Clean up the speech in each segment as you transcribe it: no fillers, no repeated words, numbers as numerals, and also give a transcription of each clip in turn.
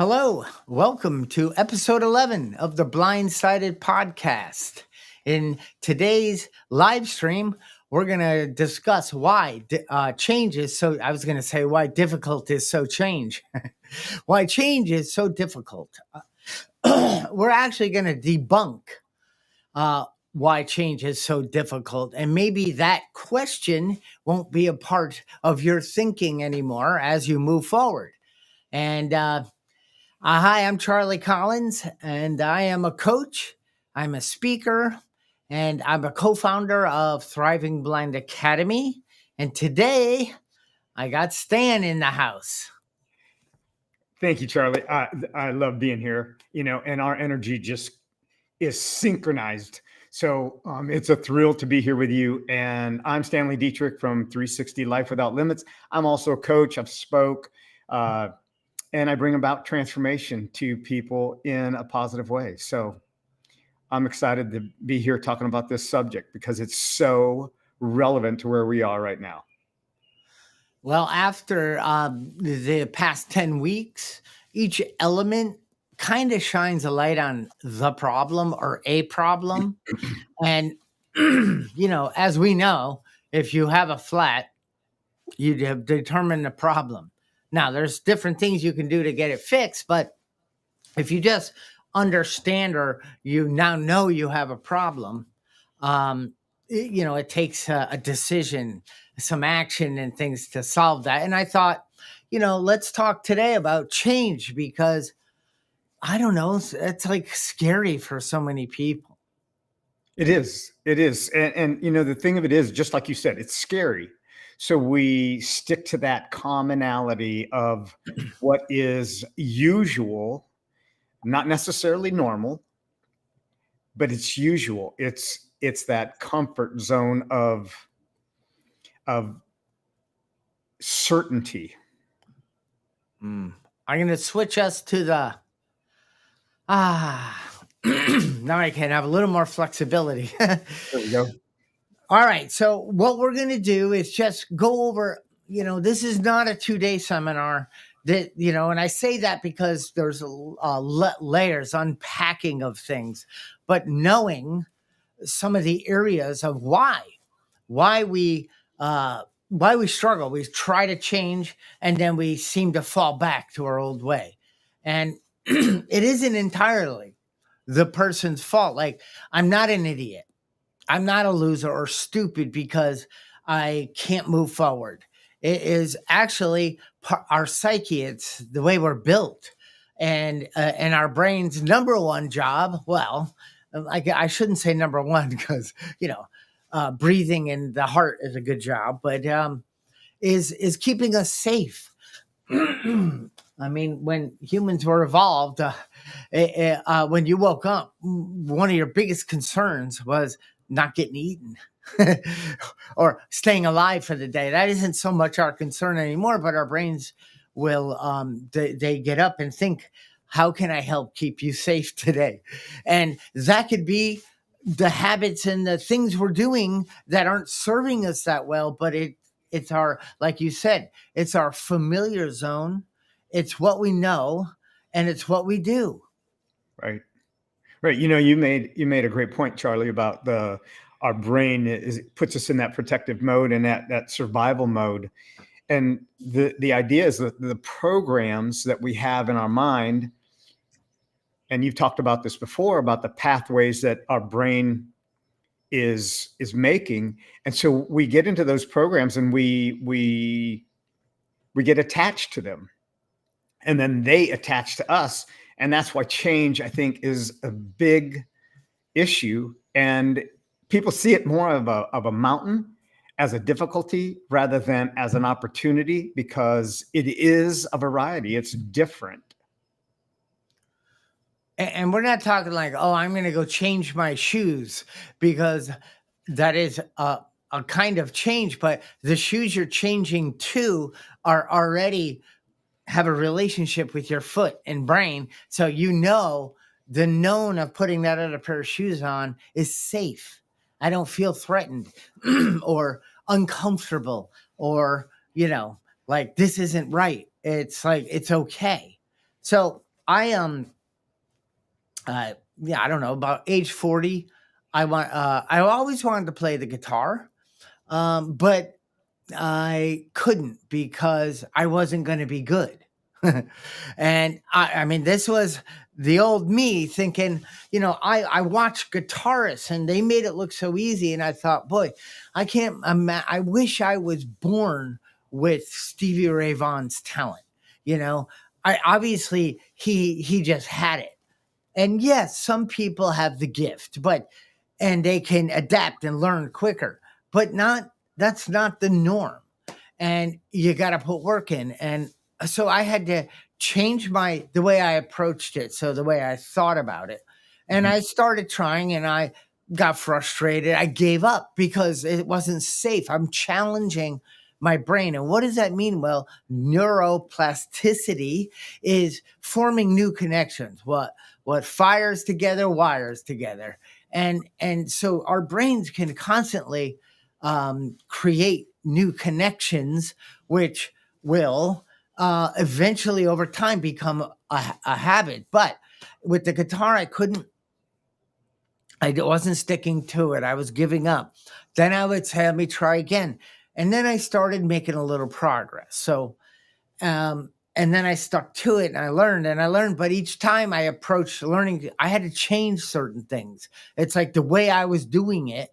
Hello, welcome to episode 11 of the Blindsided podcast. In today's live stream, we're going to discuss why change is so, I was going to say why difficult is so change. Why change is so difficult. We're actually going to debunk why change is so difficult. And maybe that question won't be a part of your thinking anymore as you move forward. And hi, I'm Charlie Collins, and I am a coach. I'm a speaker, and I'm a co-founder of Thriving Blind Academy. And today, I got Stan in the house. Thank you, Charlie. I love being here, and our energy just is synchronized. So it's a thrill to be here with you. And I'm Stanley Dietrich from 360 Life Without Limits. I'm also a coach. I've spoke, and I bring about transformation to people in a positive way. So I'm excited to be here talking about this subject because it's so relevant to where we are right now. Well, after the past 10 weeks, each element kind of shines a light on the problem or a problem. And, as we know, if you have a flat, you have determined the problem. Now, there's different things you can do to get it fixed, but if you just understand or you now know you have a problem, it takes a decision, some action and things to solve that. And I thought, let's talk today about change because I don't know, it's like scary for so many people. It is. And the thing of it is, just like you said, it's scary. So we stick to that commonality of what is usual, not necessarily normal, but it's usual. It's that comfort zone of certainty. I'm going to switch us to the now I can have a little more flexibility. There we go. All right. So what we're going to do is just go over, this is not a 2-day seminar that, and I say that because there's layers, unpacking of things, but knowing some of the areas of why we struggle. We try to change and then we seem to fall back to our old way. And it isn't entirely the person's fault. Like, I'm not an idiot. I'm not a loser or stupid because I can't move forward. It is actually our psyche. It's the way we're built, and our brain's number one job. Well, I shouldn't say number one because breathing in the heart is a good job, but is keeping us safe. I mean, when humans were evolved, when you woke up, one of your biggest concerns was not getting eaten or staying alive for the day. That isn't so much our concern anymore, but our brains will, they get up and think, how can I help keep you safe today? And that could be the habits and the things we're doing that aren't serving us that well, but it's our, like you said, it's our familiar zone. It's what we know and it's what we do. Right. You made a great point, Charlie, about our brain puts us in that protective mode and that survival mode. And the idea is that the programs that we have in our mind, and you've talked about this before, about the pathways that our brain is making. And so we get into those programs and we get attached to them. And then they attach to us. And that's why change, I think, is a big issue. And people see it more of a mountain, as a difficulty, rather than as an opportunity, because it is a variety. It's different. And we're not talking like, oh, I'm going to go change my shoes, because that is a kind of change. But the shoes you're changing to are already have a relationship with your foot and brain. So the known of putting that other pair of shoes on is safe. I don't feel threatened or uncomfortable or, like this isn't right. It's like, it's okay. So I yeah, I don't know, about age 40, I always wanted to play the guitar, but I couldn't because I wasn't going to be good. And I mean, this was the old me thinking, I watched guitarists and they made it look so easy. And I thought, boy, I can't, I wish I was born with Stevie Ray Vaughan's talent. You know, I obviously he just had it. And yes, some people have the gift, and they can adapt and learn quicker, but that's not the norm. And you got to put work in. And so I had to change the way I approached it. So the way I thought about it. And Mhm. I started trying and I got frustrated. I gave up because it wasn't safe. I'm challenging my brain. And what does that mean? Well, neuroplasticity is forming new connections. What fires together wires together. And so our brains can constantly create new connections, which will eventually over time become a habit. But with the guitar, I wasn't sticking to it. I was giving up. Then I would say, let me try again. And then I started making a little progress. So, and then I stuck to it and I learned. But each time I approached learning, I had to change certain things. It's like the way I was doing it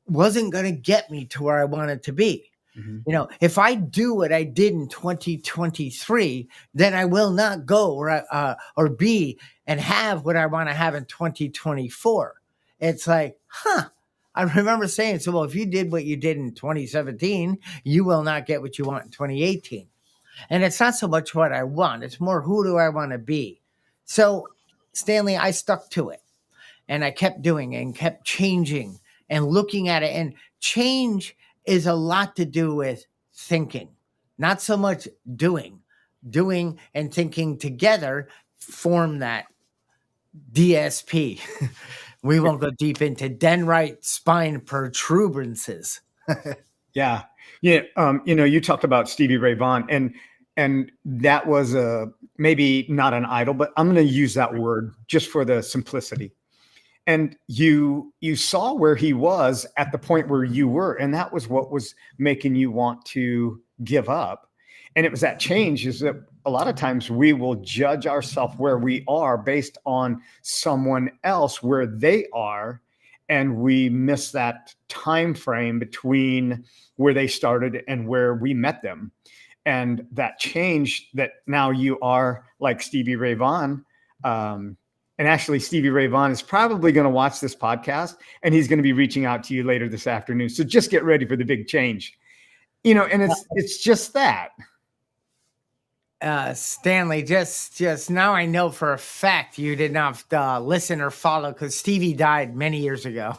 wasn't going to get me to where I wanted to be. Mhm. If I do what I did in 2023, then I will not go or be and have what I want to have in 2024. It's like, I remember saying, so, well, if you did what you did in 2017, you will not get what you want in 2018. And it's not so much what I want, it's more who do I want to be. So, Stanley, I stuck to it and I kept doing it and kept changing and looking at it. And change is a lot to do with thinking, not so much doing. Doing and thinking together form that DSP. We won't go deep into dendrite spine protuberances. Yeah. Yeah. You talked about Stevie Ray Vaughan, and that was maybe not an idol, but I'm going to use that word just for the simplicity. And you saw where he was at the point where you were, and that was what was making you want to give up. And it was that change, is that a lot of times we will judge ourselves where we are based on someone else where they are, and we miss that time frame between where they started and where we met them. And that change, that now you are like Stevie Ray Vaughan. And actually, Stevie Ray Vaughan is probably going to watch this podcast, and he's going to be reaching out to you later this afternoon. So just get ready for the big change. And it's just that. Stanley, just now I know for a fact you did not listen or follow because Stevie died many years ago.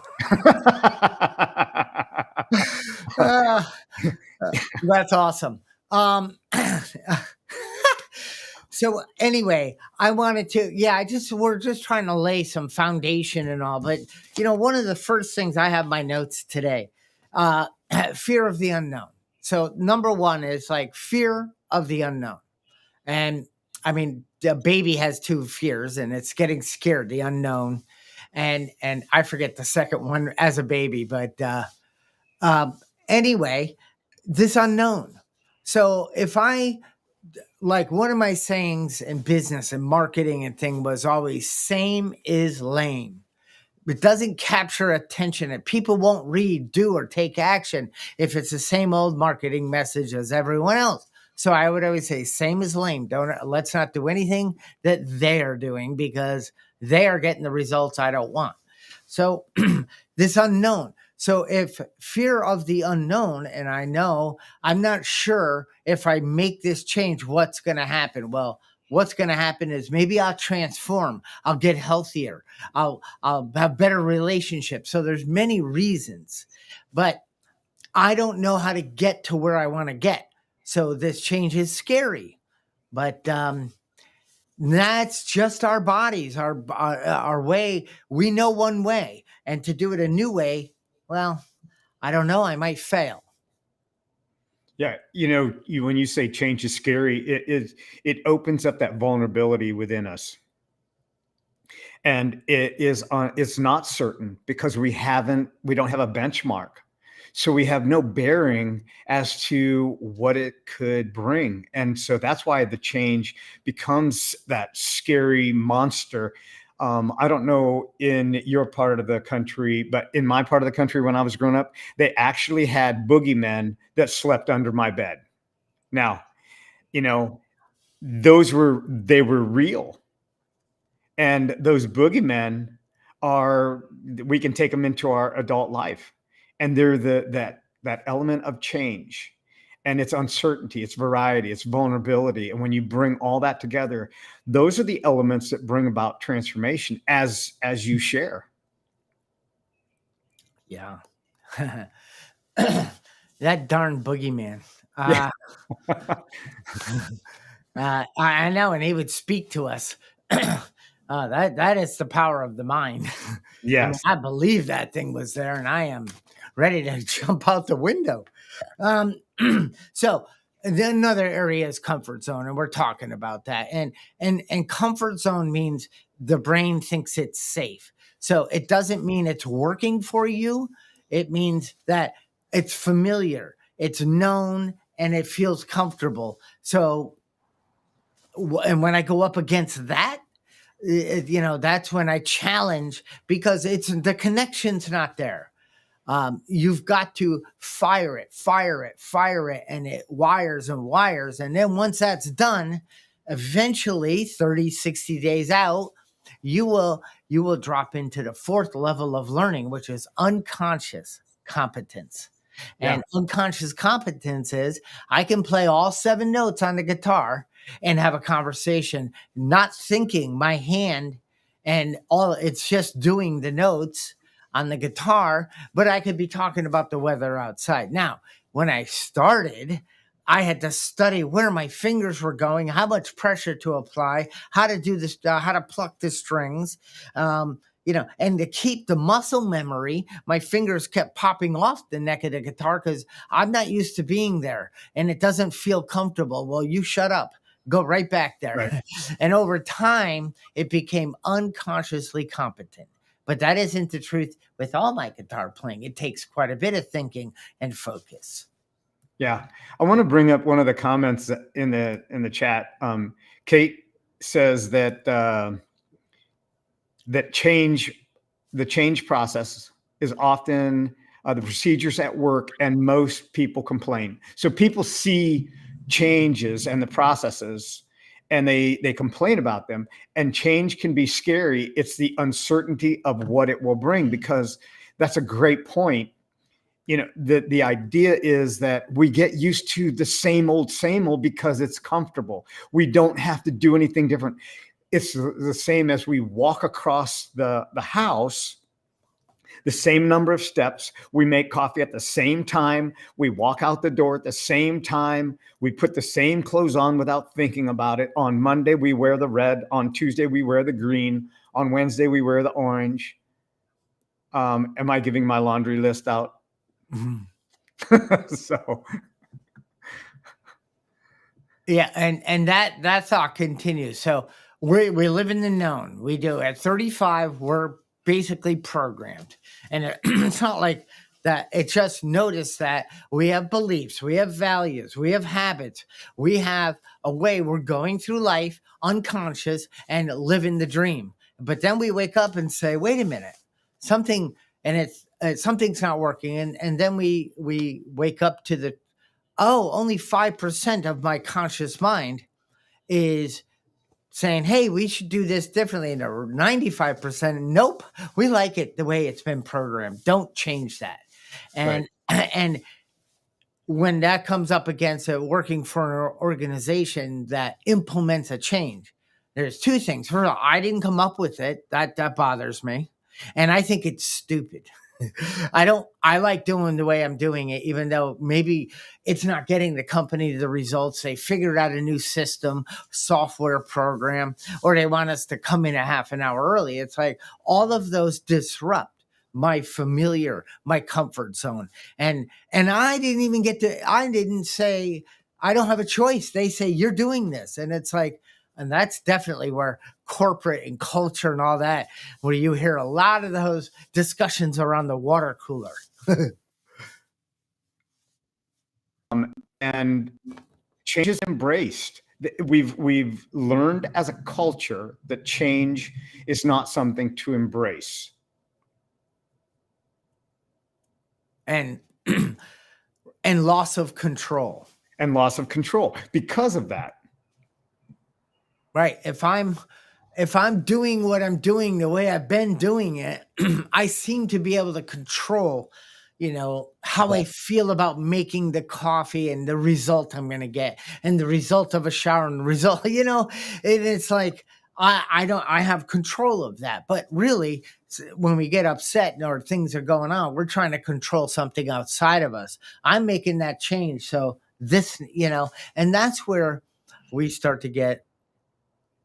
Uh, that's awesome. So anyway, I wanted to, we're just trying to lay some foundation and all, but one of the first things I have my notes today, fear of the unknown. So number one is like fear of the unknown. And I mean, the baby has two fears and it's getting scared, the unknown. And I forget the second one as a baby, but anyway, this unknown. So if like one of my sayings in business and marketing and thing was always same is lame. It doesn't capture attention and people won't read, do, or take action if it's the same old marketing message as everyone else. So I would always say same is lame. Let's not do anything that they're doing because they are getting the results I don't want. So this unknown. So if fear of the unknown, and I know I'm not sure if I make this change, what's going to happen? Well, what's going to happen is maybe I'll transform. I'll get healthier. I'll have better relationships. So there's many reasons, but I don't know how to get to where I want to get. So this change is scary, but that's just our bodies, our way. We know one way, and to do it a new way, well, I don't know. I might fail. Yeah, when you say change is scary, it opens up that vulnerability within us, and it's not certain because we don't have a benchmark, so we have no bearing as to what it could bring, and so that's why the change becomes that scary monster. I don't know in your part of the country, but in my part of the country, when I was growing up, they actually had boogeymen that slept under my bed. Now, you know, they were real. And those boogeymen we can take them into our adult life. And they're that element of change. And it's uncertainty, it's variety, it's vulnerability. And when you bring all that together, those are the elements that bring about transformation as you share. Yeah. That darn boogeyman. Yeah. I know, and he would speak to us. That is the power of the mind. I mean, Yes. I believe that thing was there, and I am ready to jump out the window. So then another area is comfort zone, and we're talking about that. And comfort zone means the brain thinks it's safe. So it doesn't mean it's working for you. It means that it's familiar, it's known, and it feels comfortable. So, and when I go up against that, that's when I challenge, because the connection's not there. You've got to fire it, and it wires and wires. And then once that's done, eventually 30, 60 days out, you will drop into the fourth level of learning, which is unconscious competence. Yeah. And unconscious competence is I can play all 7 notes on the guitar and have a conversation, not thinking my hand and all, it's just doing the notes on the guitar, but I could be talking about the weather outside. Now, when I started, I had to study where my fingers were going, how much pressure to apply, how to do this, how to pluck the strings, and to keep the muscle memory, my fingers kept popping off the neck of the guitar because I'm not used to being there and it doesn't feel comfortable. Well, you shut up. Go right back there. Right. And over time, it became unconsciously competent. But that isn't the truth with all my guitar playing. It takes quite a bit of thinking and focus. Yeah, I want to bring up one of the comments in the chat. Kate says that the change process is often the procedures at work, and most people complain. So people see changes and the processes, and they complain about them. And change can be scary. It's the uncertainty of what it will bring, because that's a great point. The idea is that we get used to the same old because it's comfortable. We don't have to do anything different. It's the same as we walk across the house, the same number of steps. We make coffee at the same time. We walk out the door at the same time. We put the same clothes on without thinking about it. On Monday, we wear the red. On Tuesday, we wear the green. On Wednesday, we wear the orange. Am I giving my laundry list out? So yeah, and that thought continues. So we live in the known. We do. At 35, we're basically programmed, and it's not like that. It's just notice that we have beliefs, we have values, we have habits, we have a way we're going through life unconscious and living the dream. But then we wake up and say, wait a minute, something's not working, and then we wake up to only 5% of my conscious mind is saying, hey, we should do this differently. And 95%, nope, we like it the way it's been programmed. Don't change that. And and when that comes up against working for an organization that implements a change, there's 2 things. First of all, I didn't come up with it. That bothers me. And I think it's stupid. I like doing the way I'm doing it, even though maybe it's not getting the company the results. They figured out a new system, software program, or they want us to come in a half an hour early. It's like all of those disrupt my familiar, my comfort zone. And I didn't say I don't have a choice. They say you're doing this. And it's like, and that's definitely where corporate and culture and all that, where you hear a lot of those discussions around the water cooler. And change is embraced. We've learned as a culture that change is not something to embrace. And and loss of control. And loss of control because of that. Right. If I'm doing what I'm doing the way I've been doing it, I seem to be able to control, how I feel about making the coffee and the result I'm going to get and the result of a shower and the result, it's like, I have control of that. But really, when we get upset or things are going on, we're trying to control something outside of us. I'm making that change. So this, and that's where we start to get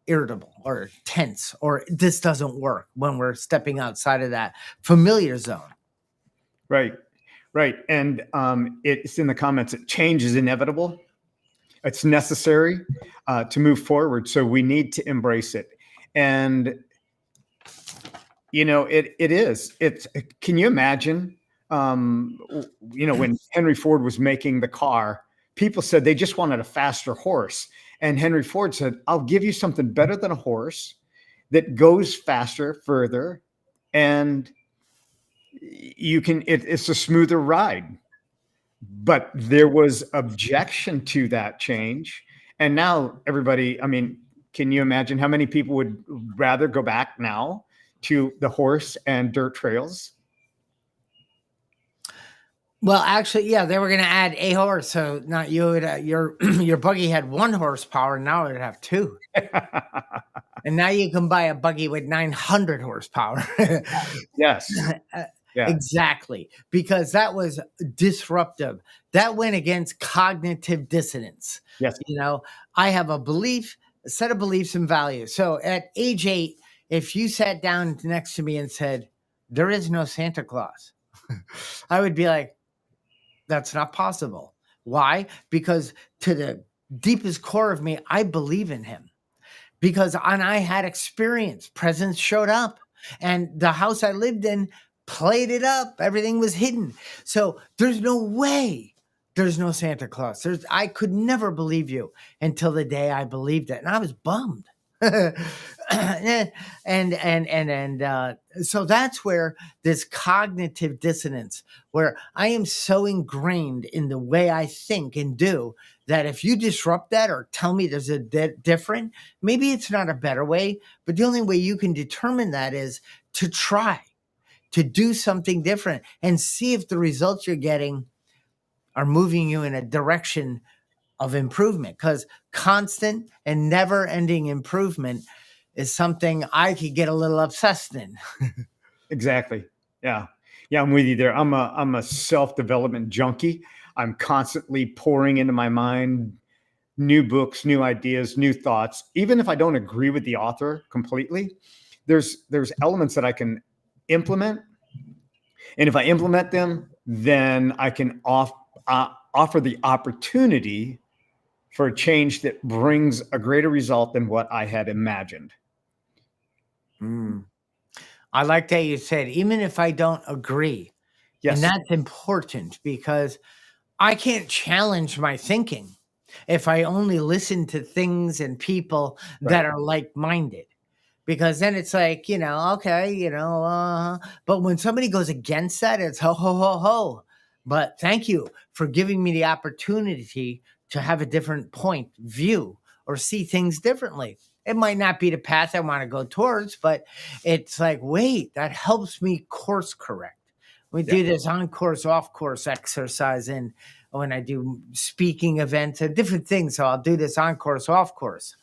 irritable or tense, or this doesn't work when we're stepping outside of that familiar zone. Right. And it's in the comments that change is inevitable. It's necessary to move forward. So we need to embrace it. And, it is. Can you imagine, when Henry Ford was making the car, people said they just wanted a faster horse. And Henry Ford said, I'll give you something better than a horse that goes faster, further, and it's a smoother ride. But there was objection to that change. And now everybody, can you imagine how many people would rather go back now to the horse and dirt trails? Well, actually, yeah, they were going to add a horse. So not you would, your buggy had 1 horsepower. Now it would have 2. And now you can buy a buggy with 900 horsepower. Yes. Yeah. Exactly. Because that was disruptive. That went against cognitive dissonance. Yes. I have a set of beliefs and values. So at age 8, if you sat down next to me and said, there is no Santa Claus, I would be like, that's not possible. Why? Because to the deepest core of me, I believe in him. And I had experience. Presents showed up. And the house I lived in played it up. Everything was hidden. So there's no way there's no Santa Claus. I could never believe you until the day I believed it. And I was bummed. So that's where this cognitive dissonance, where I am so ingrained in the way I think and do, that if you disrupt that or tell me there's a different, maybe it's not a better way, but the only way you can determine that is to try to do something different and see if the results you're getting are moving you in a direction of improvement, because constant and never ending improvement is something I could get a little obsessed in. Exactly. Yeah. I'm with you there. I'm a self-development junkie. I'm constantly pouring into my mind new books, new ideas, new thoughts. Even if I don't agree with the author completely, there's elements that I can implement. And if I implement them, then I can offer the opportunity for a change that brings a greater result than what I had imagined. I like that you said, even if I don't agree. Yes. And that's important, because I can't challenge my thinking if I only listen to things and people that are like-minded. Because then it's like, okay, but when somebody goes against that, it's ho, ho, ho, ho. But thank you for giving me the opportunity to have a different point view or see things differently. It might not be the path I want to go towards, but it's like, wait, that helps me course correct. We do this on course, off course exercise when I do speaking events and different things. So I'll do this on course, off course.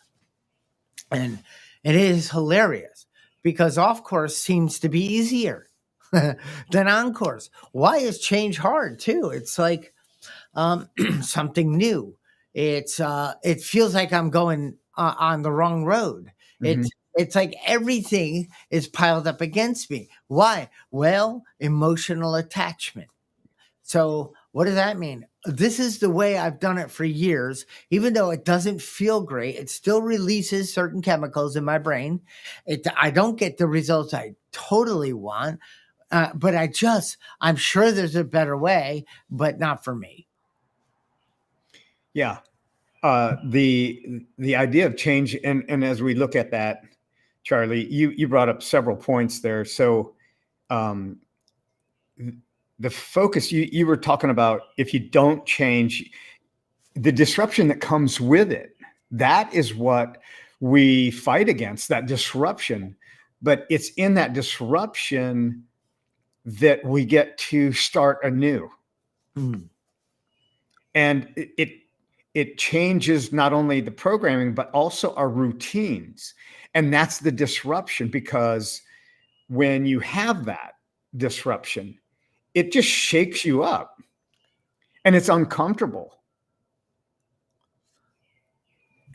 And it is hilarious because off course seems to be easier than on course. Why is change hard too? It's like something new. It feels like I'm going on the wrong road. Mm-hmm. It's It's like everything is piled up against me. Why? Well, emotional attachment. So, what does that mean? This is the way I've done it for years. Even though it doesn't feel great, it still releases certain chemicals in my brain. I don't get the results I totally want, but I'm sure there's a better way, but not for me. Yeah. The idea of change, and as we look at that, Charlie, you brought up several points there. So um, the focus you were talking about, if you don't change, the disruption that comes with it, that is what we fight against, that disruption. But it's in that disruption that we get to start anew. Mm. And it changes not only the programming, but also our routines. And that's the disruption, because when you have that disruption, it just shakes you up and it's uncomfortable.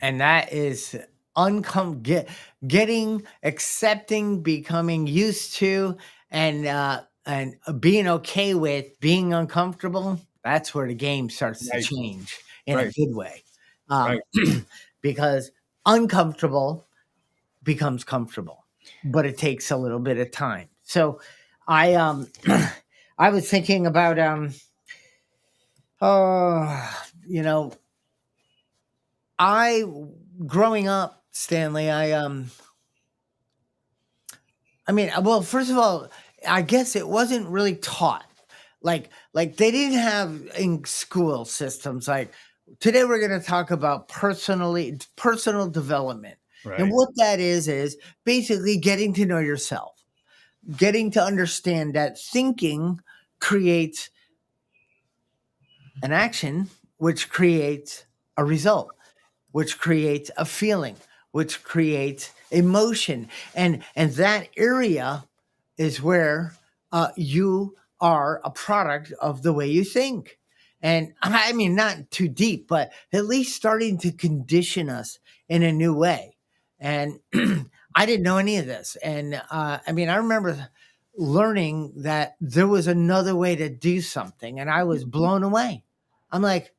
And that is getting, accepting, becoming used to, and being okay with being uncomfortable. That's where the game starts to Right. change in a Right. good way, Right. because uncomfortable becomes comfortable, but it takes a little bit of time. So, I I was thinking about you know, I growing up, Stanley, I mean, well, first of all, I guess it wasn't really taught. Like they didn't have in school systems like today we're going to talk about personal development. Right. And what that is basically getting to know yourself, getting to understand that thinking creates an action, which creates a result, which creates a feeling, which creates emotion, and that area is where you are a product of the way you think. And I mean, not too deep, but at least starting to condition us in a new way. And I didn't know any of this. And I mean, I remember learning that there was another way to do something, and I was blown away. I'm like,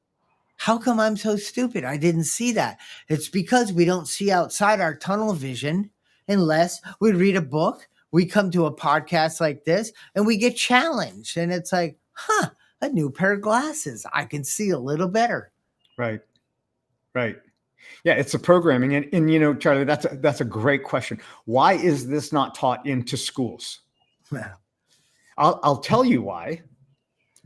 how come I'm so stupid? I didn't see that. It's because we don't see outside our tunnel vision unless we read a book, we come to a podcast like this, and we get challenged. And it's like, a new pair of glasses. I can see a little better. Right. Right. Yeah, it's the programming. And you know, Charlie, that's a great question. Why is this not taught into schools? I'll tell you why.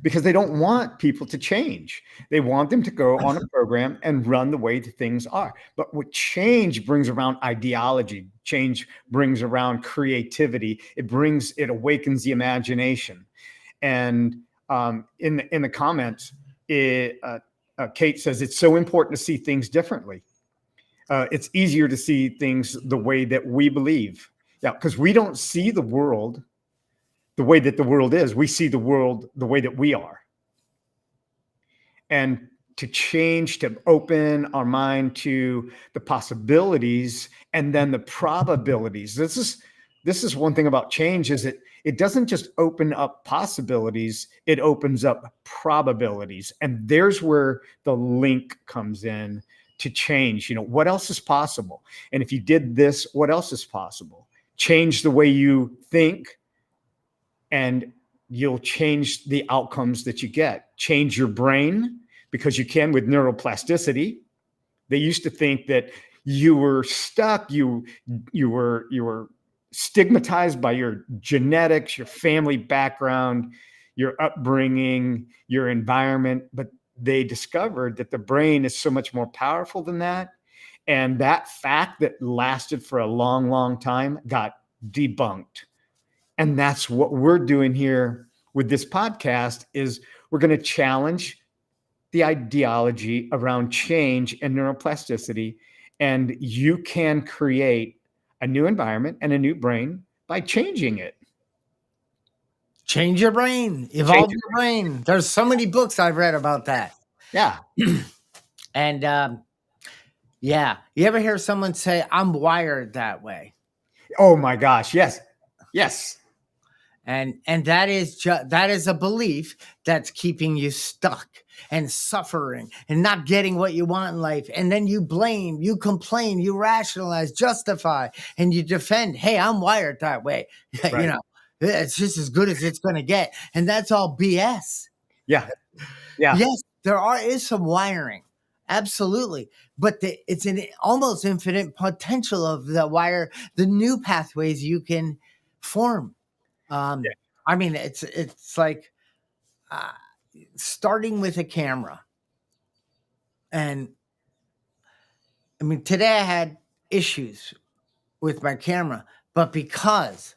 Because they don't want people to change. They want them to go on a program and run the way that things are. But what change brings around ideology, change brings around creativity. It awakens the imagination. And in the comments, Kate says it's so important to see things differently. It's easier to see things the way that we believe. Yeah, because we don't see the world the way that the world is. We see the world the way that we are. And to change, to open our mind to the possibilities and then the probabilities. This is one thing about change, is it doesn't just open up possibilities, it opens up probabilities. And there's where the link comes in to change. You know, what else is possible? And if you did this, what else is possible? Change the way you think, and you'll change the outcomes that you get. Change your brain, because you can with neuroplasticity. They used to think that you were stuck, you were stigmatized by your genetics, your family background, your upbringing, your environment, but they discovered that the brain is so much more powerful than that. And that fact that lasted for a long, long time got debunked. And that's what we're doing here with this podcast, is we're going to challenge the ideology around change and neuroplasticity. And you can create a new environment and a new brain by changing it. Change your brain, evolve your brain. There's so many books I've read about that. Yeah. And yeah, you ever hear someone say, I'm wired that way? Oh my gosh. Yes. Yes. And that is a belief that's keeping you stuck and suffering and not getting what you want in life. And then you blame, you complain, you rationalize, justify, and you defend. Hey, I'm wired that way. You Right. know, it's just as good as it's going to get. And that's all BS. Yeah. Yeah. Yes, is some wiring. Absolutely. But it's an almost infinite potential of the new pathways you can form. Yeah. I mean, it's like uh, starting with a camera, and I mean, today I had issues with my camera, but because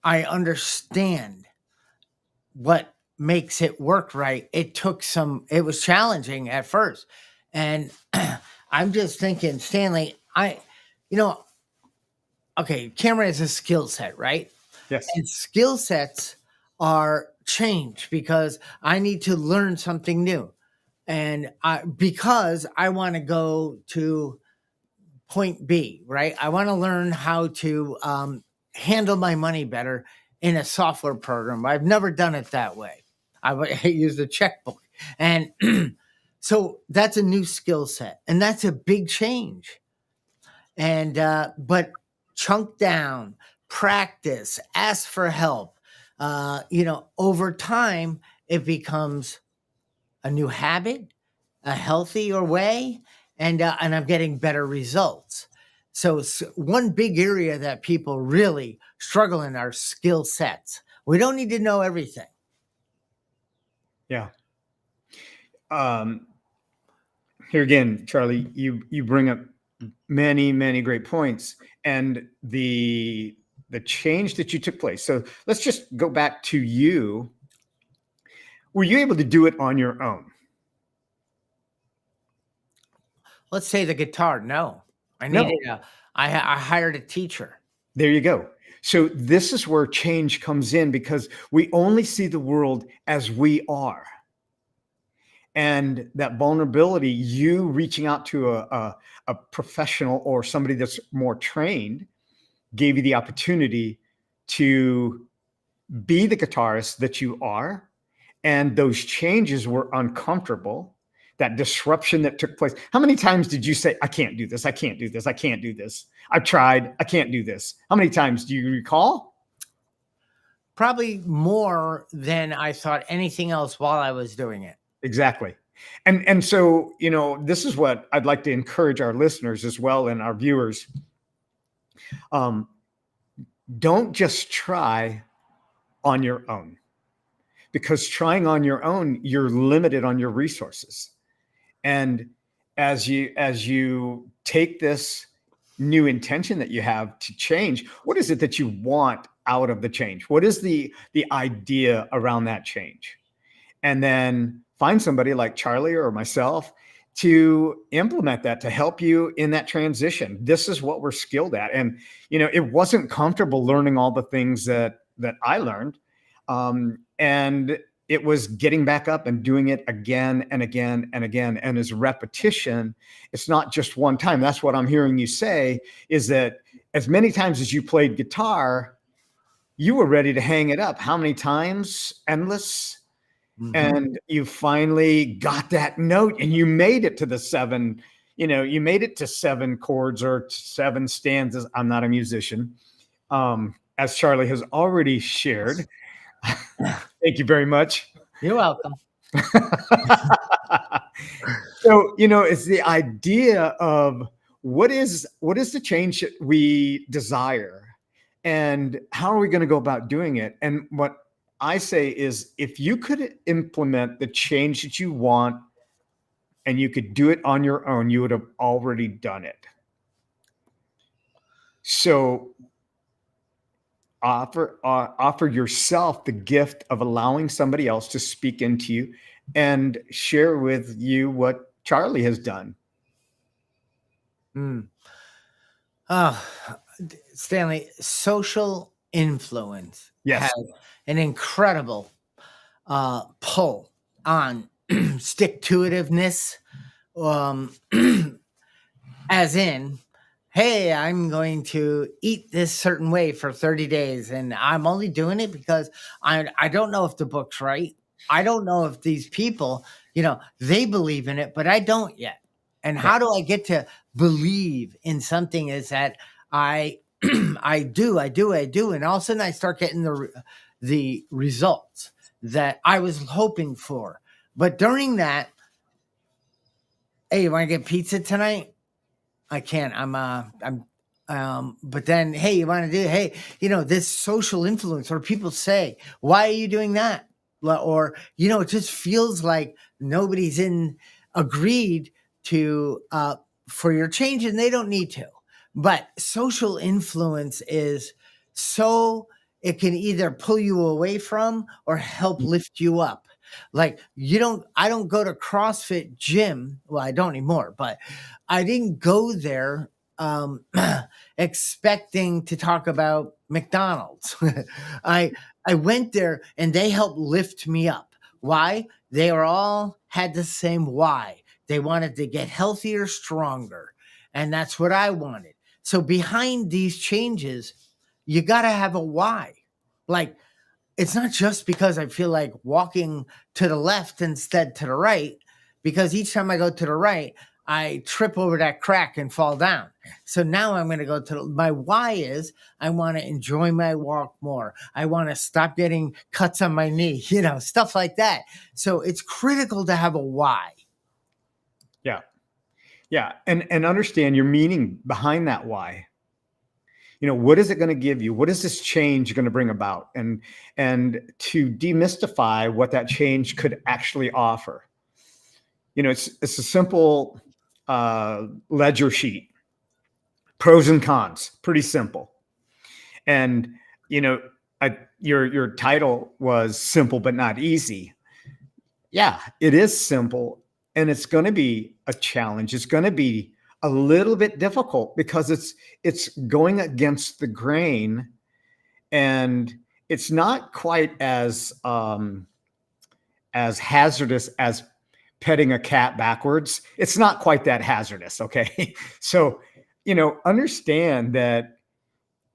I understand what makes it work right, it was challenging at first, and I'm just thinking, Stanley, you know, okay, camera is a skill set, right? Yes. And skill sets are changed because I need to learn something new. And because I want to go to point B, right? I want to learn how to handle my money better in a software program. I've never done it that way. I used a checkbook. And so that's a new skill set. And that's a big change. And but chunk down, practice, ask for help. Over time it becomes a new habit, a healthier way, and I'm getting better results. So one big area that people really struggle in are skill sets. We don't need to know everything. Yeah. Um, Here again, Charlie, you bring up many, many great points, and the change that you took place. So let's just go back to you. Were you able to do it on your own? Let's say the guitar. No, I No. needed I hired a teacher. There you go. So this is where change comes in because we only see the world as we are. And that vulnerability, you reaching out to a professional or somebody that's more trained, gave you the opportunity to be the guitarist that you are. And those changes were uncomfortable. That disruption that took place. How many times did you say, I can't do this? I can't do this. I can't do this. I've tried. I can't do this. How many times do you recall? Probably more than I thought anything else while I was doing it. Exactly. And so, this is what I'd like to encourage our listeners as well and our viewers. Don't just try on your own, because trying on your own, you're limited on your resources. And as you take this new intention that you have to change, what is it that you want out of the change? What is the idea around that change? And then find somebody like Charlie or myself to implement that, to help you in that transition. This is what we're skilled at. And, it wasn't comfortable learning all the things that I learned. And it was getting back up and doing it again and again and again. And as repetition, it's not just one time. That's what I'm hearing you say, is that as many times as you played guitar, you were ready to hang it up. How many times? Endless. And you finally got that note and you made it to the seven, you made it to seven chords or seven stanzas. I'm not a musician. As Charlie has already shared. Thank you very much. You're welcome. So, it's the idea of what is the change that we desire and how are we going to go about doing it? And what I say is, if you could implement the change that you want and you could do it on your own, you would have already done it. So offer yourself the gift of allowing somebody else to speak into you and share with you what Charlie has done. Oh, Stanley, social influence Yes. has an incredible pull on stick to itiveness. As in, hey, I'm going to eat this certain way for 30 days. And I'm only doing it because I don't know if the book's right. I don't know if these people, they believe in it, but I don't yet. And Right. how do I get to believe in something is that I I do. And all of a sudden I start getting the results that I was hoping for. But during that, hey, you want to get pizza tonight? I can't. But then, hey, you want to do, hey, this social influence, or people say, why are you doing that? Or, it just feels like nobody's agreed to, for your change, and they don't need to. But social influence is so, it can either pull you away from or help lift you up. Like, I don't go to CrossFit gym. Well, I don't anymore, but I didn't go there um, expecting to talk about McDonald's. I I went there and they helped lift me up. Why? They were all had the same why. They wanted to get healthier, stronger, and that's what I wanted. So behind these changes, you got to have a why. Like, it's not just because I feel like walking to the left instead to the right, because each time I go to the right, I trip over that crack and fall down. So now I'm going to go to my why is I want to enjoy my walk more. I want to stop getting cuts on my knee, stuff like that. So it's critical to have a why. Yeah. Yeah. And understand your meaning behind that why. What is it going to give you? What is this change going to bring about? And to demystify what that change could actually offer. It's a simple ledger sheet, pros and cons, pretty simple. And your title was simple but not easy. Yeah, it is simple, and it's going to be a challenge. It's going to be a little bit difficult because it's going against the grain, and it's not quite as hazardous as petting a cat backwards. It's not quite that hazardous. Okay. So, understand that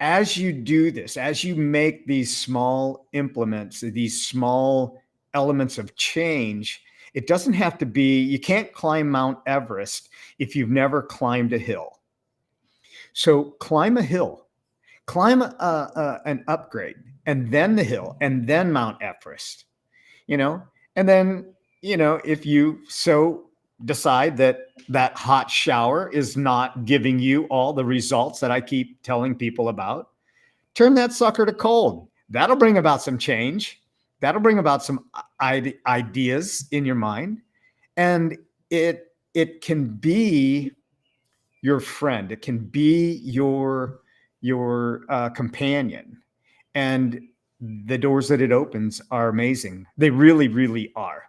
as you do this, as you make these small implements, these small elements of change, it doesn't have to be, you can't climb Mount Everest if you've never climbed a hill. So climb a hill, climb an upgrade, and then the hill, and then Mount Everest, and then, if you so decide that that hot shower is not giving you all the results that I keep telling people about, turn that sucker to cold. That'll bring about some change. That'll bring about some ideas in your mind. And it can be your friend. It can be your companion. And the doors that it opens are amazing. They really, really are.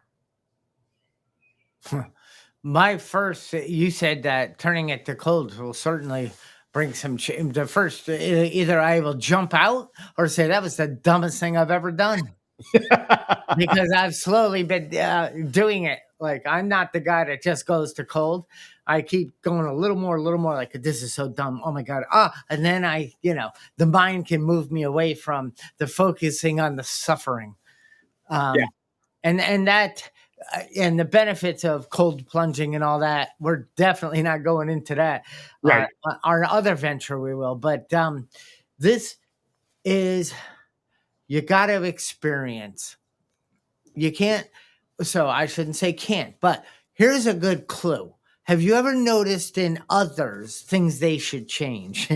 You said that turning it to cold will certainly bring some change. The first, either I will jump out or say that was the dumbest thing I've ever done, because I've slowly been doing it. Like, I'm not the guy that just goes to cold. I keep going a little more, like, this is so dumb. Oh my God. And then the mind can move me away from the focusing on the suffering. Yeah. And that, and the benefits of cold plunging and all that, we're definitely not going into that. Right. Our other venture, we will. But this is, you got to experience. You can't, so I shouldn't say can't, but here's a good clue. Have you ever noticed in others things they should change?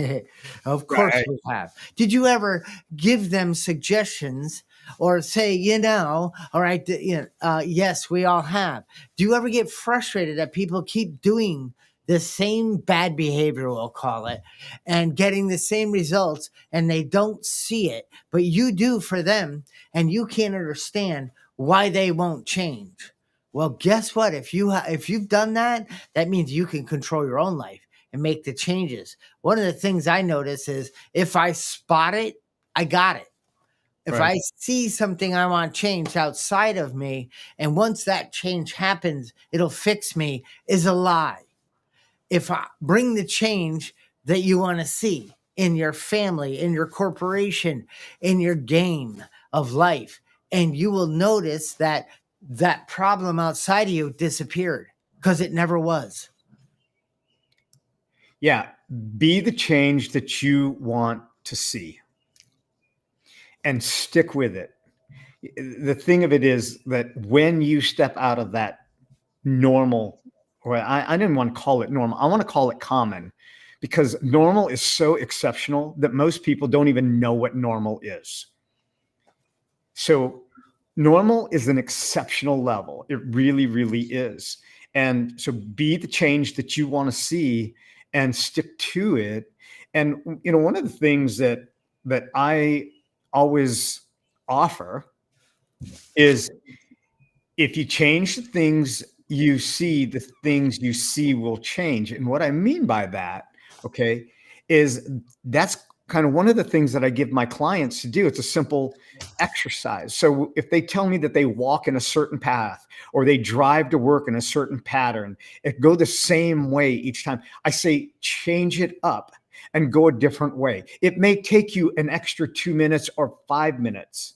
Of course Right. you have. Did you ever give them suggestions or say, all right, yes, we all have. Do you ever get frustrated that people keep doing the same bad behavior, we'll call it, and getting the same results, and they don't see it, but you do for them, and you can't understand why they won't change? Well, guess what? If you've done that, that means you can control your own life and make the changes. One of the things I notice is if I spot it, I got it. If Right. I see something I want changed outside of me, and once that change happens, it'll fix me, is a lie. If I bring the change, that you want to see in your family, in your corporation, in your game of life. And you will notice that that problem outside of you disappeared because it never was. Yeah. Be the change that you want to see and stick with it. The thing of it is that when you step out of that normal, or I didn't want to call it normal, I want to call it common, because normal is so exceptional that most people don't even know what normal is. So normal is an exceptional level. It really, really is. And so be the change that you want to see and stick to it. And one of the things that I always offer is, if you change the things you see, the things you see will change. And what I mean by that, okay, is that's kind of one of the things that I give my clients to do. It's a simple exercise. So if they tell me that they walk in a certain path or they drive to work in a certain pattern, it go the same way each time, I say, change it up and go a different way. It may take you an extra 2 minutes or 5 minutes.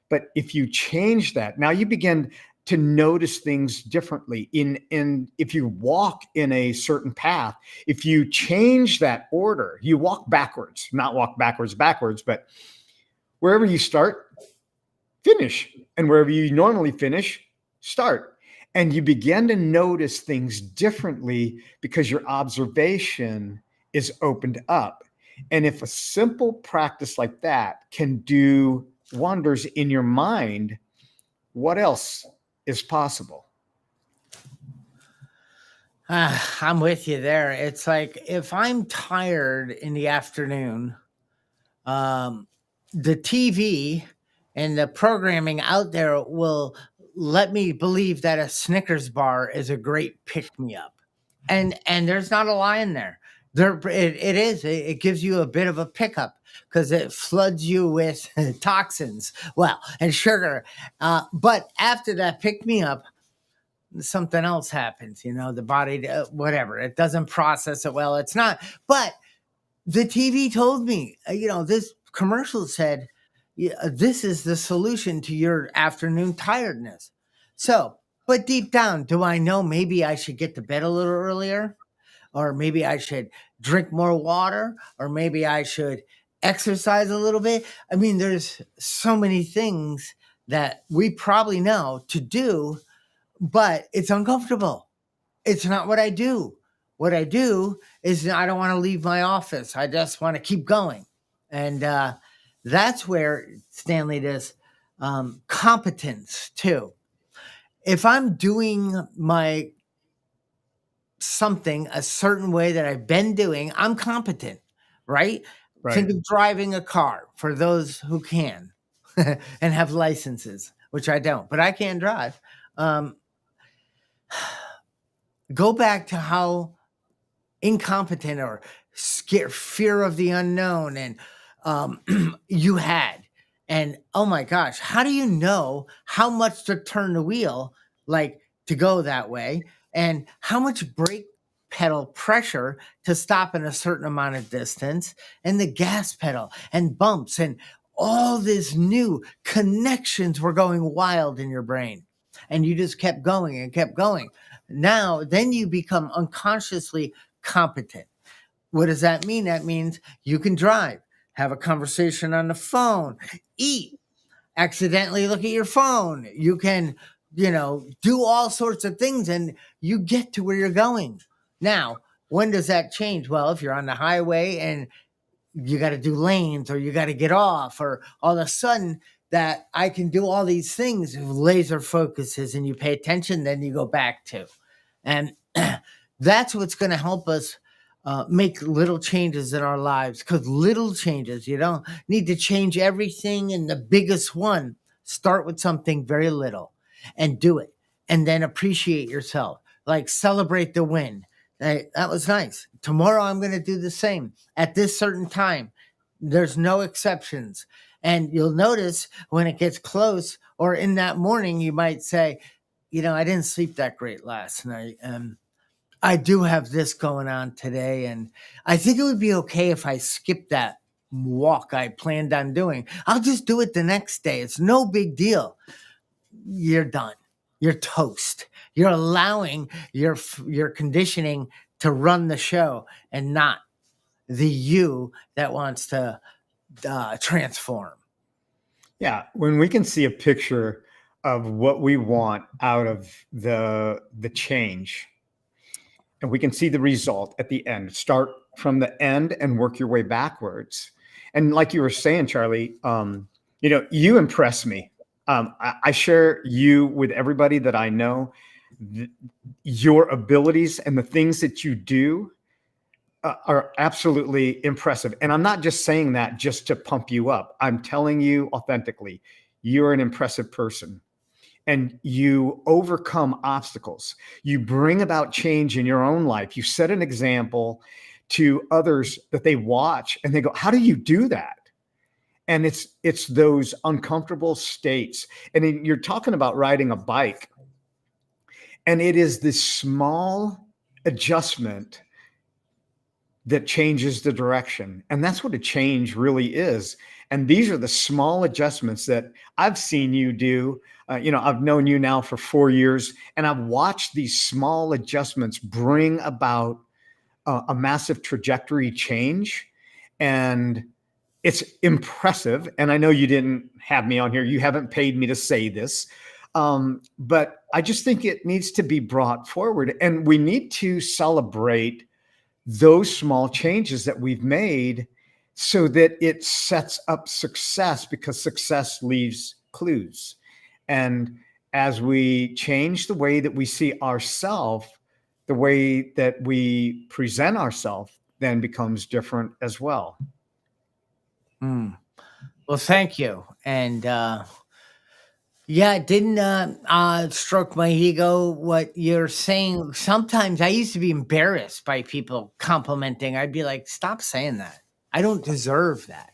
But if you change that, now you begin to notice things differently. If you walk in a certain path, if you change that order, you walk backwards, not walk backwards, but wherever you start, finish. And wherever you normally finish, start. And you begin to notice things differently because your observation is opened up. And if a simple practice like that can do wonders in your mind, what else is possible? I'm with you there. It's like if I'm tired in the afternoon, the TV and the programming out there will let me believe that a Snickers bar is a great pick me up, and there's not a lie in there. It is. It gives you a bit of a pickup because it floods you with toxins, well, and sugar. But after that pick me up, something else happens. The body, whatever, it doesn't process it well. It's not. But the TV told me, this commercial said, yeah, this is the solution to your afternoon tiredness. So, but deep down, do I know maybe I should get to bed a little earlier? Or maybe I should drink more water? Or maybe I should exercise a little bit? I mean, there's so many things that we probably know to do, but it's uncomfortable. It's not what I do. What I do is I don't want to leave my office. I just want to keep going. And that's where, Stanley, this competence too. If I'm doing my something a certain way that I've been doing, I'm competent, right? Right. Think of driving a car for those who can and have licenses, which I don't, but I can drive. Go back to how incompetent or scared, fear of the unknown, and you had. And oh my gosh, how do you know how much to turn the wheel, like to go that way, and how much brake pedal pressure to stop in a certain amount of distance, and the gas pedal and bumps and all this new connections were going wild in your brain. And you just kept going and kept going. Now, then you become unconsciously competent. What does that mean? That means you can drive, have a conversation on the phone, eat, accidentally look at your phone. You can, do all sorts of things and you get to where you're going. Now, when does that change? Well, if you're on the highway and you got to do lanes or you got to get off, or all of a sudden that I can do all these things, laser focuses and you pay attention, then you go back to. And that's what's going to help us make little changes in our lives, because little changes, you don't need to change everything in the biggest one. Start with something very little and do it, and then appreciate yourself, like celebrate the win. That was nice. Tomorrow I'm going to do the same at this certain time. There's no exceptions. And you'll notice when it gets close, or in that morning, you might say, I didn't sleep that great last night. I do have this going on today, and I think it would be okay if I skip that walk I planned on doing. I'll just do it the next day. It's no big deal. You're done. You're toast. You're allowing your conditioning to run the show and not the you that wants to transform. Yeah, when we can see a picture of what we want out of the change, and we can see the result at the end. Start from the end and work your way backwards. And like you were saying, Charlie, you impress me. I share you with everybody that I know. Your abilities and the things that you do are absolutely impressive. And I'm not just saying that just to pump you up. I'm telling you authentically, you're an impressive person and you overcome obstacles. You bring about change in your own life. You set an example to others that they watch and they go, how do you do that? And it's those uncomfortable states. And then you're talking about riding a bike. And it is this small adjustment that changes the direction. And that's what a change really is. And these are the small adjustments that I've seen you do. I've known you now for 4 years, and I've watched these small adjustments bring about a massive trajectory change. And it's impressive. And I know you didn't have me on here. You haven't paid me to say this. But I just think it needs to be brought forward. And we need to celebrate those small changes that we've made so that it sets up success, because success leaves clues. And as we change the way that we see ourselves, the way that we present ourselves then becomes different as well. Well, thank you. And yeah, it didn't stroke my ego what you're saying. Sometimes I used to be embarrassed by people complimenting. I'd be like, stop saying that. I don't deserve that.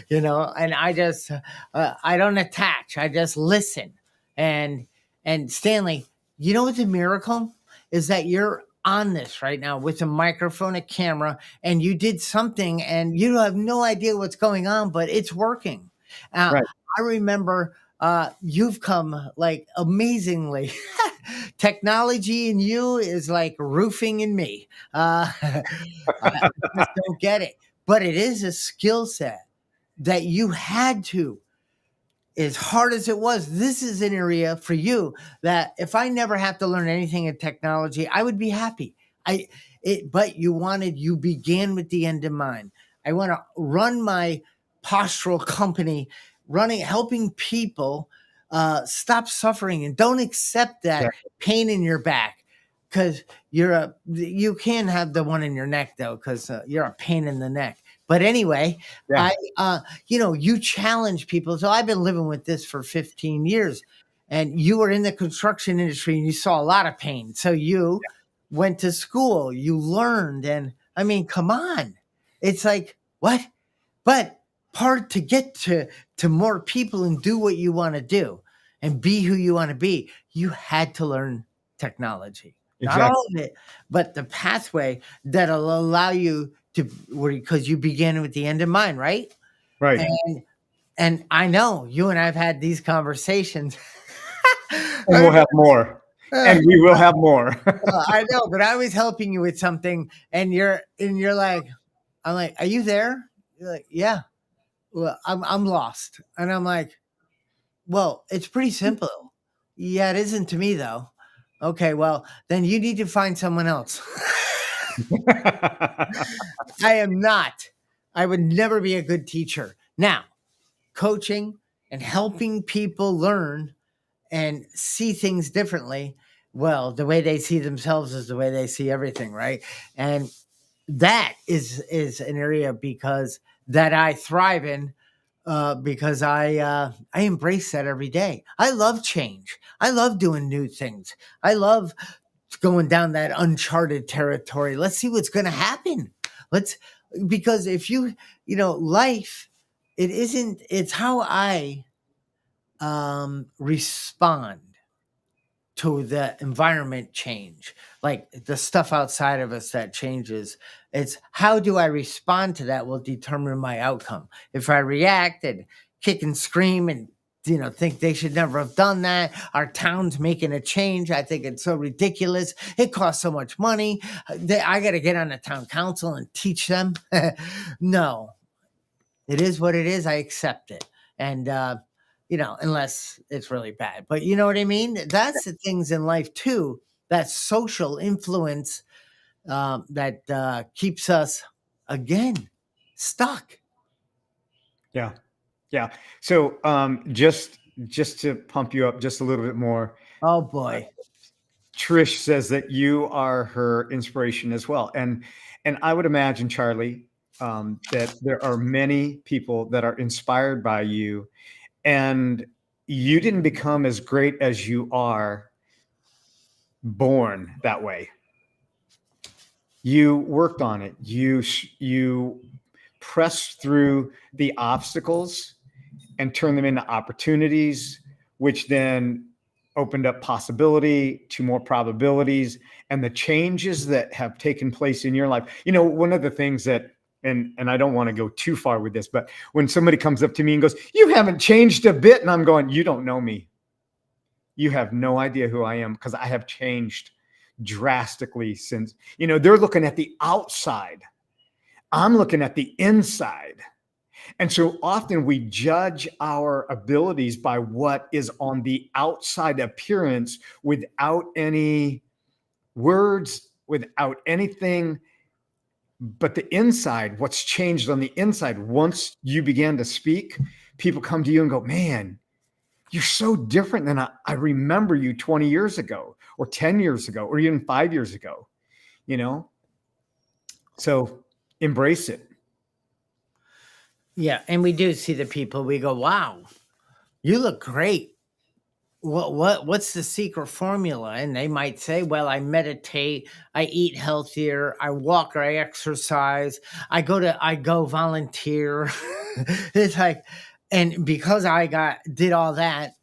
And I don't attach. I just listen. And Stanley, you know what's a miracle is that you're on this right now with a microphone, a camera, and you did something and you have no idea what's going on, but it's working. Right. I remember you've come like amazingly. Technology in you is like roofing in me. I just don't get it, but it is a skill set that you had to, as hard as it was. This is an area for you that if I never have to learn anything in technology, I would be happy. But you began with the end in mind. I want to run my postural company, helping people stop suffering and don't accept that pain in your back, because you can have the one in your neck though, because you're a pain in the neck. But anyway, you challenge people. So I've been living with this for 15 years, and you were in the construction industry and you saw a lot of pain. So you went to school, you learned, and I mean, come on, it's like what? But part to get to more people and do what you want to do and be who you want to be, you had to learn technology. Exactly. Not all of it, but the pathway that'll allow you to, because you begin with the end in mind, right? Right. And I know you and I've had these conversations. And we'll have more. And we will have more. I know, but I was helping you with something, and you're like, I'm like, are you there? You're like, yeah. Well, I'm lost. And I'm like, well, it's pretty simple. Yeah, it isn't to me though. Okay, well, then you need to find someone else. I would never be a good teacher. Now, coaching and helping people learn and see things differently. Well, the way they see themselves is the way they see everything, right? And that is an area that I thrive in, because I embrace that every day. I love change. I love doing new things. I love going down that uncharted territory. Let's see what's going to happen. Because if life, it's how I respond to the environment change, like the stuff outside of us that changes. It's how do I respond to that will determine my outcome. If I react and kick and scream and think they should never have done that. Our town's making a change. I think it's so ridiculous. It costs so much money. I got to get on the town council and teach them. No, it is what it is. I accept it. And, unless it's really bad. But you know what I mean? That's the things in life too. That social influence that keeps us, again, stuck. Yeah. Yeah. So just to pump you up just a little bit more, Oh, boy. Trish says that you are her inspiration as well. And I would imagine, Charlie, that there are many people that are inspired by you, and you didn't become as great as you are born that way. You worked on it. You pressed through the obstacles and turned them into opportunities, which then opened up possibility to more probabilities, and the changes that have taken place in your life. One of the things that, and I don't want to go too far with this, but when somebody comes up to me and goes, "You haven't changed a bit," and I'm going, "You don't know me. You have no idea who I am," because I have changed drastically since, they're looking at the outside. I'm looking at the inside. And so often we judge our abilities by what is on the outside appearance without any words, without anything. But the inside, what's changed on the inside, once you began to speak, people come to you and go, "Man, you're so different than I remember you 20 years ago or 10 years ago or even 5 years ago." So embrace it. Yeah, and we do see the people. We go, "Wow, you look great. What's the secret formula?" And they might say, "Well, I meditate, I eat healthier, I walk or I exercise, I go volunteer." It's like, and because I did all that,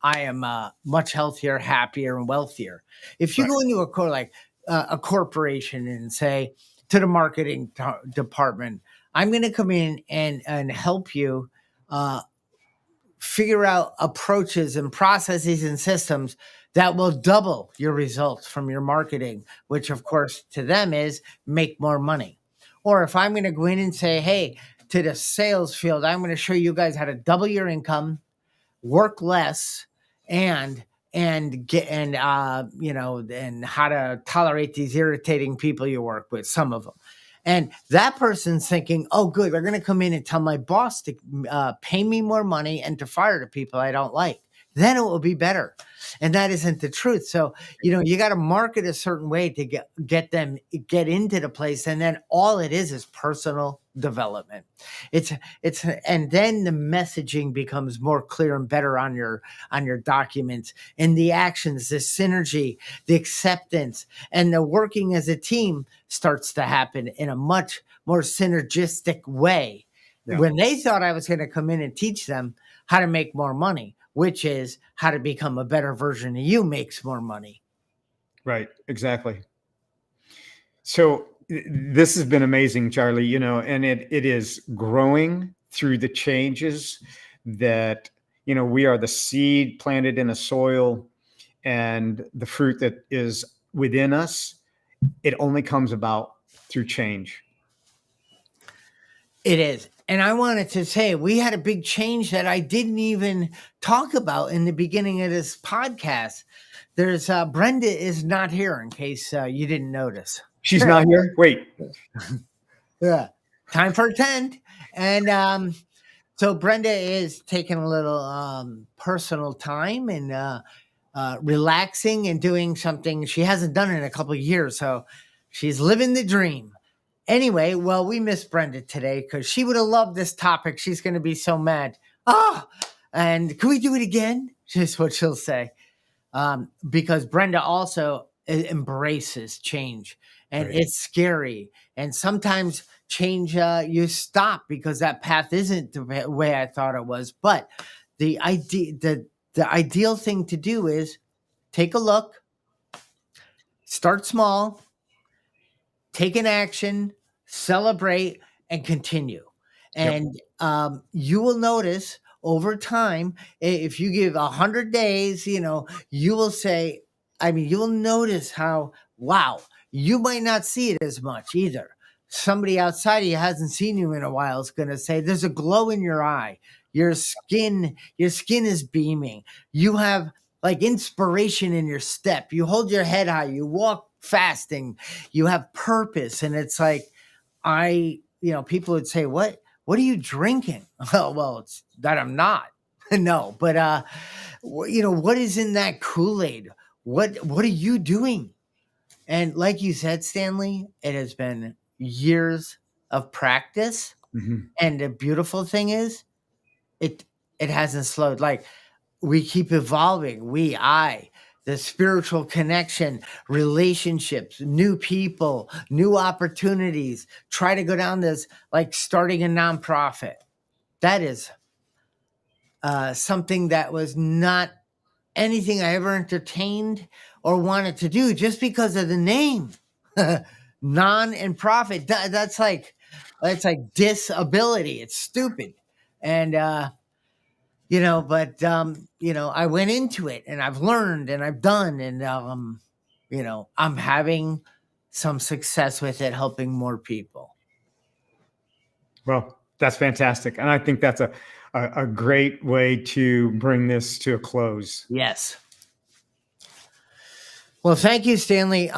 I am much healthier, happier, and wealthier. If you Right. go into a corporation and say to the marketing department, "I'm going to come in and help you uh, figure out approaches and processes and systems that will double your results from your marketing," which of course to them is make more money. Or if I'm going to go in and say, "Hey, to the sales field, I'm going to show you guys how to double your income, work less, and get and and how to tolerate these irritating people you work with," some of them. And that person's thinking, "Oh, good, they're going to come in and tell my boss to pay me more money and to fire the people I don't like. Then it will be better." And that isn't the truth. So, you got to market a certain way to get into the place. And then all it is personal development. And then the messaging becomes more clear and better on your documents, and the actions, the synergy, the acceptance, and the working as a team starts to happen in a much more synergistic way. Yeah. When they thought I was going to come in and teach them how to make more money, which is how to become a better version of you makes more money. Right. Exactly. So this has been amazing, Charlie, and it is growing through the changes that, we are the seed planted in a soil, and the fruit that is within us, it only comes about through change. It is. And I wanted to say, we had a big change that I didn't even talk about in the beginning of this podcast. There's Brenda is not here, in case you didn't notice. She's not here? Wait. Yeah. Time for 10. And so Brenda is taking a little personal time and relaxing and doing something she hasn't done in a couple of years. So she's living the dream. Anyway, well, we miss Brenda today because she would have loved this topic. She's going to be so mad. "Oh, and can we do it again?" Just what she'll say. Because Brenda also embraces change, and Right. it's scary. And sometimes change, you stop because that path isn't the way I thought it was. But the ideal thing to do is take a look, start small, take an action, celebrate, and continue. Yep. And you will notice over time, if you give 100 days, you will say, you will notice how, wow, you might not see it as much either. Somebody outside of you hasn't seen you in a while is going to say, there's a glow in your eye. Your skin is beaming. You have like inspiration in your step. You hold your head high. You walk fast and you have purpose. And it's like, people would say, what are you drinking? Oh, well, it's that I'm not. No, but what is in that Kool-Aid? What are you doing? And like you said, Stanley, it has been years of practice. Mhm. And the beautiful thing is it hasn't slowed. Like, we keep evolving. The spiritual connection, relationships, new people, new opportunities, try to go down this, like starting a nonprofit. That is something that was not anything I ever entertained or wanted to do just because of the name. Non and profit. That's like disability. It's stupid. And I went into it and I've learned and I've done, and I'm having some success with it, helping more people. Well, that's fantastic. And I think that's a great way to bring this to a close. Yes. Well, thank you, Stanley.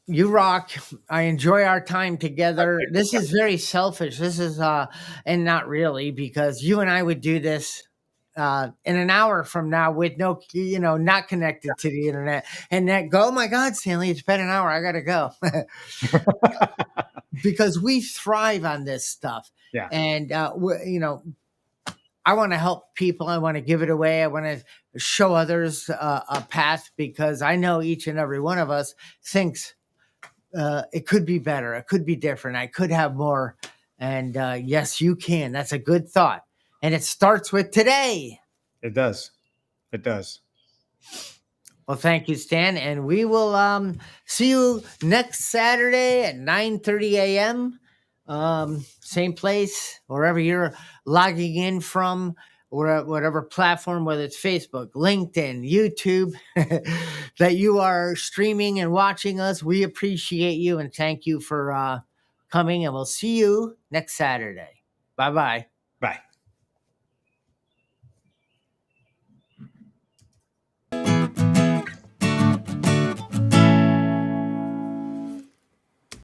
You rock. I enjoy our time together. This is very selfish. This is and not really, because you and I would do this in an hour from now with no, not connected to the internet, and that go, oh my God, Stanley, it's been an hour. I got to go. Because we thrive on this stuff. Yeah. And, I want to help people. I want to give it away. I want to show others a path, because I know each and every one of us thinks it could be better. It could be different. I could have more. And yes, you can. That's a good thought. And it starts with today. It does. It does. Well, thank you, Stan. And we will see you next Saturday at 9:30 a.m. Same place, wherever you're logging in from, or whatever platform, whether it's Facebook, LinkedIn, YouTube, that you are streaming and watching us. We appreciate you and thank you for coming, and we'll see you next Saturday. Bye-bye.